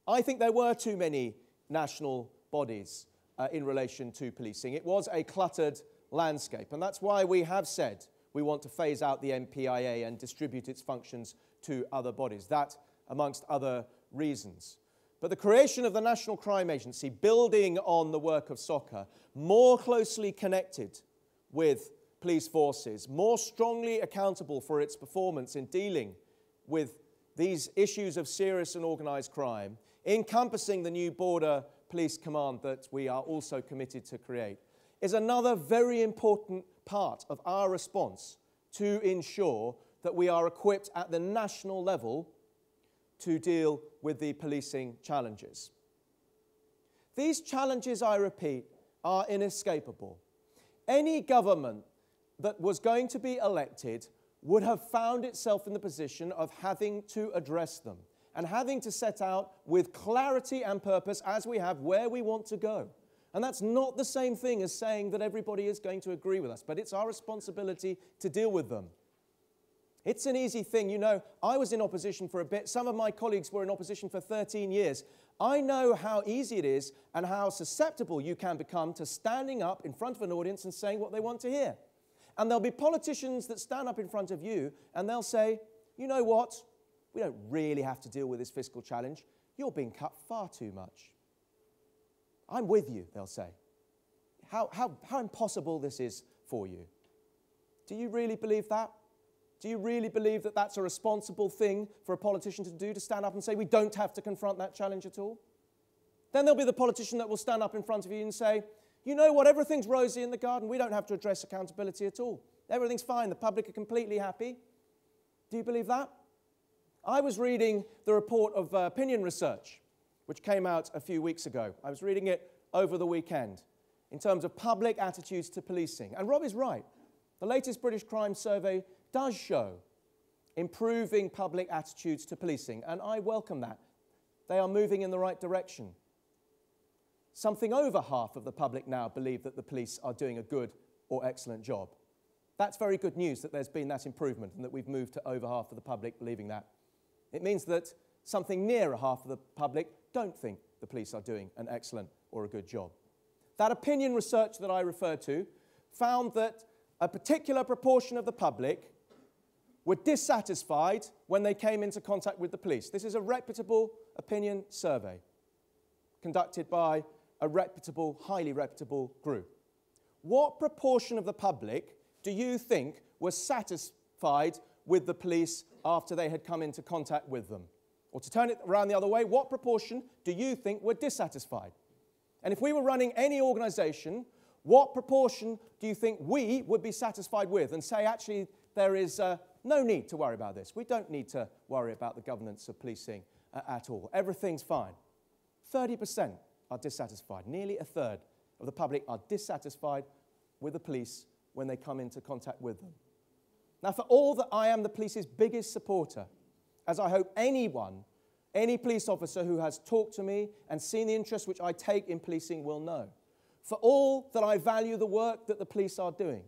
I think there were too many national bodies in relation to policing. It was a cluttered landscape, and that's why we have said we want to phase out the MPIA and distribute its functions to other bodies. That, amongst other reasons. But the creation of the National Crime Agency, building on the work of SOCA, more closely connected with police forces, more strongly accountable for its performance in dealing with these issues of serious and organised crime, encompassing the new Border Police Command that we are also committed to create, is another very important part of our response to ensure that we are equipped at the national level to deal with the policing challenges. These challenges, I repeat, are inescapable. Any government that was going to be elected would have found itself in the position of having to address them and having to set out with clarity and purpose, as we have, where we want to go. And that's not the same thing as saying that everybody is going to agree with us, but it's our responsibility to deal with them. It's an easy thing. You know, I was in opposition for a bit. Some of my colleagues were in opposition for 13 years. I know how easy it is and how susceptible you can become to standing up in front of an audience and saying what they want to hear. And there'll be politicians that stand up in front of you and they'll say, you know what, we don't really have to deal with this fiscal challenge. You're being cut far too much. I'm with you, they'll say. How impossible this is for you. Do you really believe that? Do you really believe that that's a responsible thing for a politician to do, to stand up and say we don't have to confront that challenge at all? Then there'll be the politician that will stand up in front of you and say, you know what, everything's rosy in the garden. We don't have to address accountability at all. Everything's fine. The public are completely happy. Do you believe that? I was reading the report of opinion research, which came out a few weeks ago. I was reading it over the weekend in terms of public attitudes to policing. And Rob is right. The latest British crime survey does show improving public attitudes to policing, and I welcome that. They are moving in the right direction. Something over half of the public now believe that the police are doing a good or excellent job. That's very good news that there's been that improvement and that we've moved to over half of the public believing that. It means that something near a half of the public don't think the police are doing an excellent or a good job. That opinion research that I referred to found that a particular proportion of the public were dissatisfied when they came into contact with the police. This is a reputable opinion survey conducted by a reputable, highly reputable group. What proportion of the public do you think were satisfied with the police after they had come into contact with them? Or to turn it around the other way, what proportion do you think were dissatisfied? And if we were running any organisation, what proportion do you think we would be satisfied with and say, actually, there is no need to worry about this. We don't need to worry about the governance of policing at all. Everything's fine. 30% are dissatisfied. Nearly a third of the public are dissatisfied with the police when they come into contact with them. Now, for all that I am the police's biggest supporter, as I hope anyone, any police officer who has talked to me and seen the interest which I take in policing will know, for all that I value the work that the police are doing,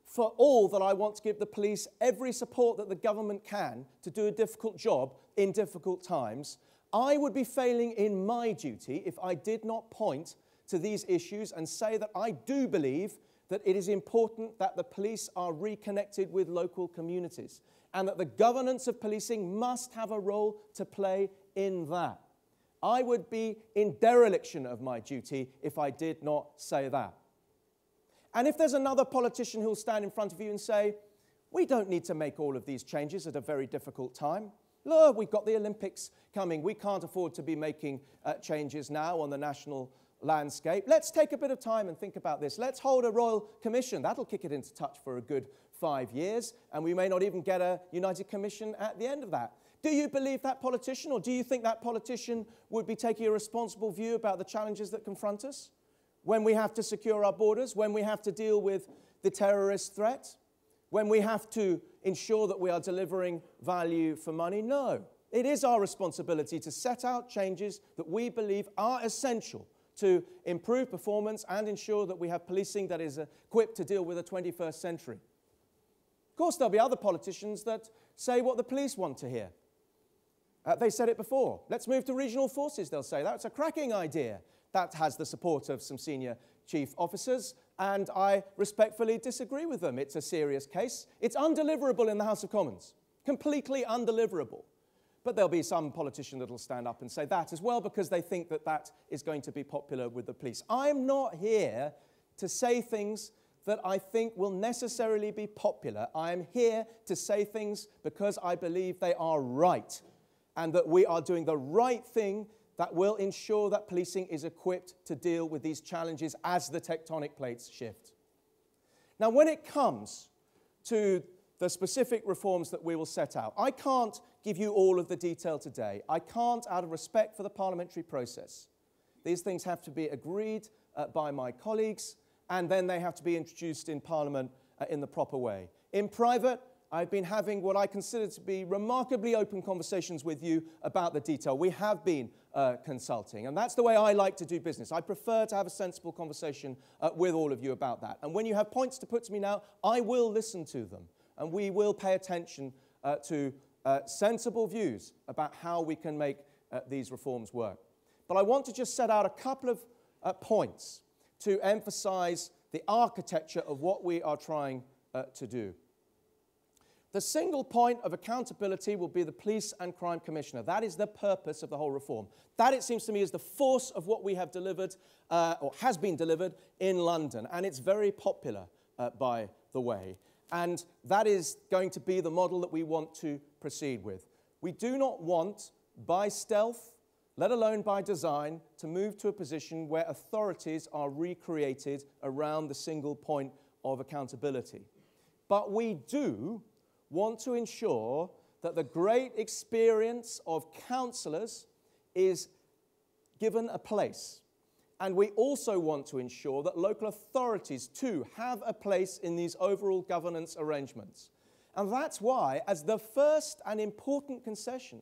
for all that I want to give the police every support that the government can to do a difficult job in difficult times, I would be failing in my duty if I did not point to these issues and say that I do believe that it is important that the police are reconnected with local communities and that the governance of policing must have a role to play in that. I would be in dereliction of my duty if I did not say that. And if there's another politician who'll stand in front of you and say, we don't need to make all of these changes at a very difficult time. Look, we've got the Olympics coming. We can't afford to be making changes now on the national landscape. Let's take a bit of time and think about this. Let's hold a royal commission. That'll kick it into touch for a good 5 years, and we may not even get a united commission at the end of that. Do you believe that politician, or do you think that politician would be taking a responsible view about the challenges that confront us? When we have to secure our borders, when we have to deal with the terrorist threat, when we have to ensure that we are delivering value for money? No. It is our responsibility to set out changes that we believe are essential to improve performance and ensure that we have policing that is equipped to deal with the 21st century. Of course, there'll be other politicians that say what the police want to hear. They said it before. Let's move to regional forces, they'll say. That's a cracking idea. That has the support of some senior chief officers, and I respectfully disagree with them. It's a serious case. It's undeliverable in the House of Commons. Completely undeliverable. But there'll be some politician that will stand up and say that as well because they think that that is going to be popular with the police. I'm not here to say things that I think will necessarily be popular. I am here to say things because I believe they are right and that we are doing the right thing that will ensure that policing is equipped to deal with these challenges as the tectonic plates shift. Now, when it comes to the specific reforms that we will set out, I can't give you all of the detail today. I can't out of respect for the parliamentary process. These things have to be agreed by my colleagues, and then they have to be introduced in Parliament in the proper way. In private, I've been having what I consider to be remarkably open conversations with you about the detail. We have been consulting, and that's the way I like to do business. I prefer to have a sensible conversation with all of you about that. And when you have points to put to me now, I will listen to them, and we will pay attention to sensible views about how we can make these reforms work. But I want to just set out a couple of points to emphasize the architecture of what we are trying to do. The single point of accountability will be the Police and Crime Commissioner. That is the purpose of the whole reform. That, it seems to me, is the force of what we have delivered, or has been delivered, in London. And it's very popular, by the way. And that is going to be the model that we want to proceed with. We do not want, by stealth, let alone by design, to move to a position where authorities are recreated around the single point of accountability. But we do want to ensure that the great experience of councillors is given a place. And we also want to ensure that local authorities, too, have a place in these overall governance arrangements. And that's why, as the first and important concession,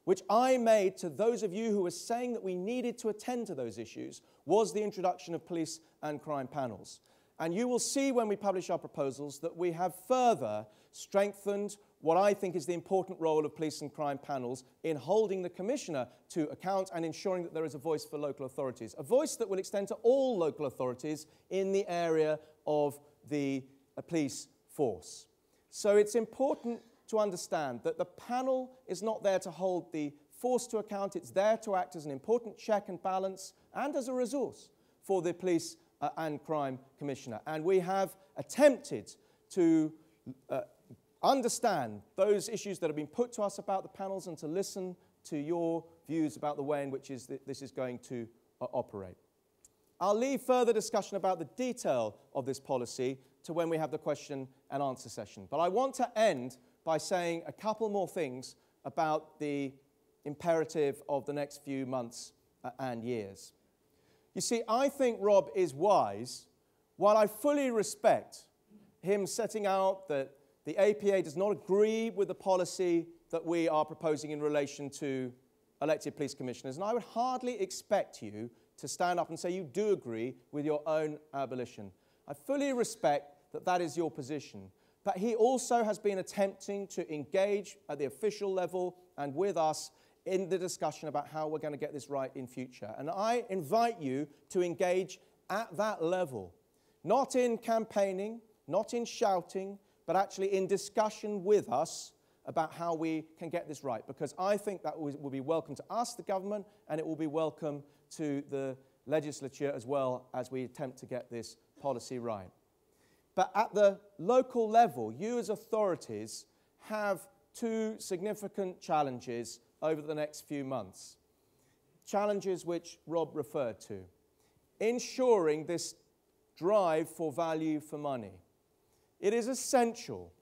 which I made to those of you who were saying that we needed to attend to those issues, was the introduction of police and crime panels. And you will see when we publish our proposals that we have further strengthened what I think is the important role of police and crime panels in holding the Commissioner to account and ensuring that there is a voice for local authorities, a voice that will extend to all local authorities in the area of the police force. So it's important to understand that the panel is not there to hold the force to account. It's there to act as an important check and balance and as a resource for the Police and Crime Commissioner. And we have attempted to understand those issues that have been put to us about the panels and to listen to your views about the way in which this is going to operate. I'll leave further discussion about the detail of this policy to when we have the question and answer session. But I want to end by saying a couple more things about the imperative of the next few months and years. You see, I think Rob is wise, while I fully respect him setting out that the APA does not agree with the policy that we are proposing in relation to elected police commissioners. And I would hardly expect you to stand up and say you do agree with your own abolition. I fully respect that that is your position. But he also has been attempting to engage at the official level and with us in the discussion about how we're going to get this right in future. And I invite you to engage at that level, not in campaigning, not in shouting, but actually in discussion with us about how we can get this right. Because I think that will be welcome to us, the government, and it will be welcome to the legislature as well as we attempt to get this policy right. But at the local level, you as authorities have two significant challenges over the next few months. Challenges which Rob referred to. Ensuring this drive for value for money. It is essential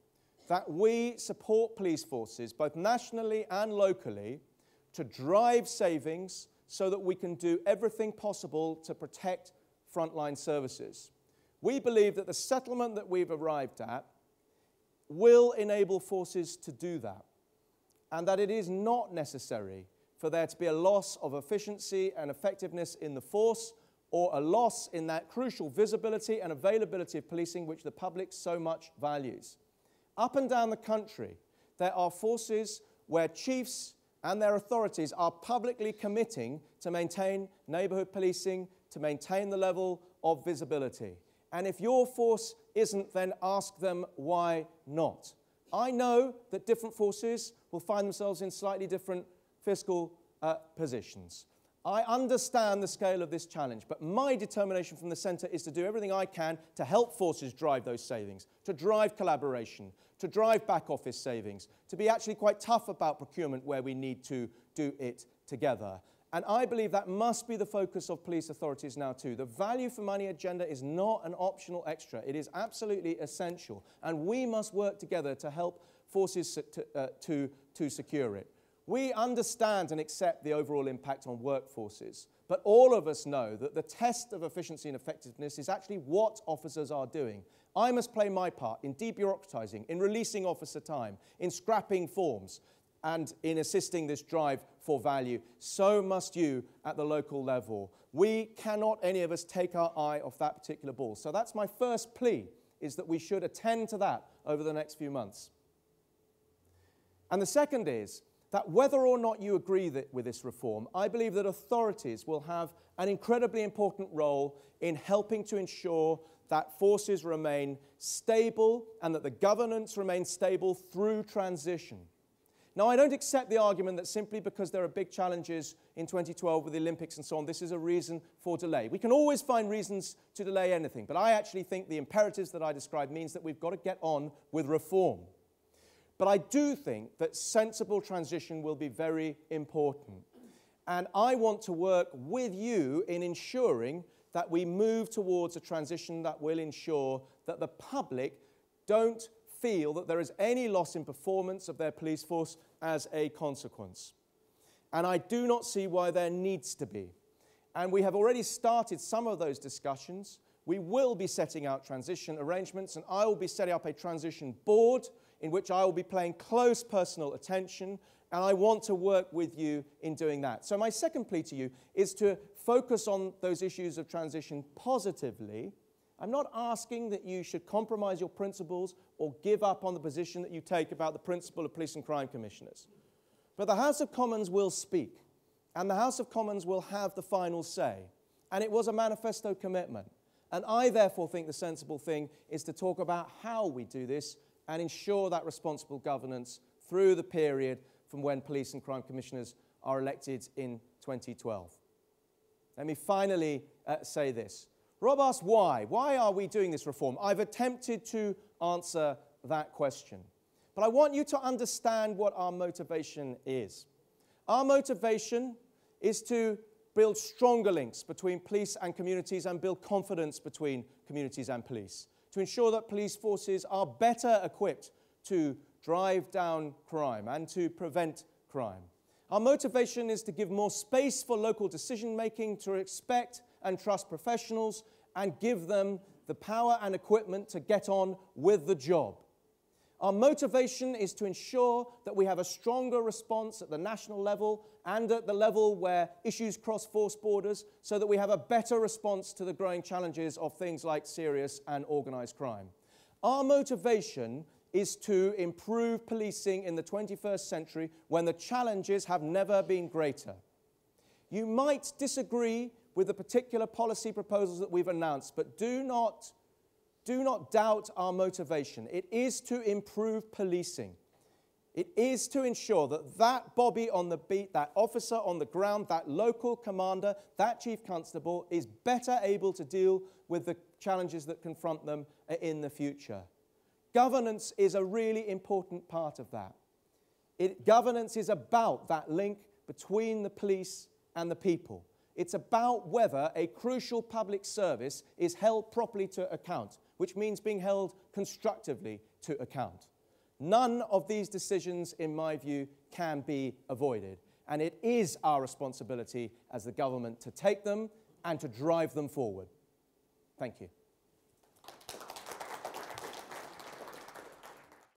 that we support police forces, both nationally and locally, to drive savings so that we can do everything possible to protect frontline services. We believe that the settlement that we've arrived at will enable forces to do that, and that it is not necessary for there to be a loss of efficiency and effectiveness in the force or a loss in that crucial visibility and availability of policing which the public so much values. Up and down the country, there are forces where chiefs and their authorities are publicly committing to maintain neighbourhood policing, to maintain the level of visibility. And if your force isn't, then ask them why not. I know that different forces will find themselves in slightly different fiscal positions. I understand the scale of this challenge, but my determination from the centre is to do everything I can to help forces drive those savings, to drive collaboration, to drive back office savings, to be actually quite tough about procurement where we need to do it together. And I believe that must be the focus of police authorities now too. The value for money agenda is not an optional extra. It is absolutely essential. And we must work together to help forces to secure it. We understand and accept the overall impact on workforces, but all of us know that the test of efficiency and effectiveness is actually what officers are doing. I must play my part in debureaucratizing, in releasing officer time, in scrapping forms, and in assisting this drive for value. So must you at the local level. We cannot, any of us, take our eye off that particular ball. So that's my first plea, is that we should attend to that over the next few months. And the second is that whether or not you agree with this reform, I believe that authorities will have an incredibly important role in helping to ensure that forces remain stable and that the governance remains stable through transition. Now, I don't accept the argument that simply because there are big challenges in 2012 with the Olympics and so on, this is a reason for delay. We can always find reasons to delay anything, but I actually think the imperatives that I described means that we've got to get on with reform. But I do think that sensible transition will be very important. And I want to work with you in ensuring that we move towards a transition that will ensure that the public don't feel that there is any loss in performance of their police force as a consequence. And I do not see why there needs to be. And we have already started some of those discussions. We will be setting out transition arrangements, and I will be setting up a transition board in which I will be paying close personal attention, and I want to work with you in doing that. So my second plea to you is to focus on those issues of transition positively. I'm not asking that you should compromise your principles or give up on the position that you take about the principle of police and crime commissioners. But the House of Commons will speak, and the House of Commons will have the final say. And it was a manifesto commitment. And I therefore think the sensible thing is to talk about how we do this and ensure that responsible governance through the period from when police and crime commissioners are elected in 2012. Let me finally say this. Rob asked why. Why are we doing this reform? I've attempted to answer that question. But I want you to understand what our motivation is. Our motivation is to build stronger links between police and communities and build confidence between communities and police, to ensure that police forces are better equipped to drive down crime and to prevent crime. Our motivation is to give more space for local decision-making, to respect and trust professionals, and give them the power and equipment to get on with the job. Our motivation is to ensure that we have a stronger response at the national level and at the level where issues cross force borders, so that we have a better response to the growing challenges of things like serious and organised crime. Our motivation is to improve policing in the 21st century when the challenges have never been greater. You might disagree with the particular policy proposals that we've announced, but do not doubt our motivation. It is to improve policing. It is to ensure that that Bobby on the beat, that officer on the ground, that local commander, that chief constable is better able to deal with the challenges that confront them in the future. Governance is a really important part of that. Governance is about that link between the police and the people. It's about whether a crucial public service is held properly to account, which means being held constructively to account. None of these decisions, in my view, can be avoided. And it is our responsibility as the government to take them and to drive them forward. Thank you.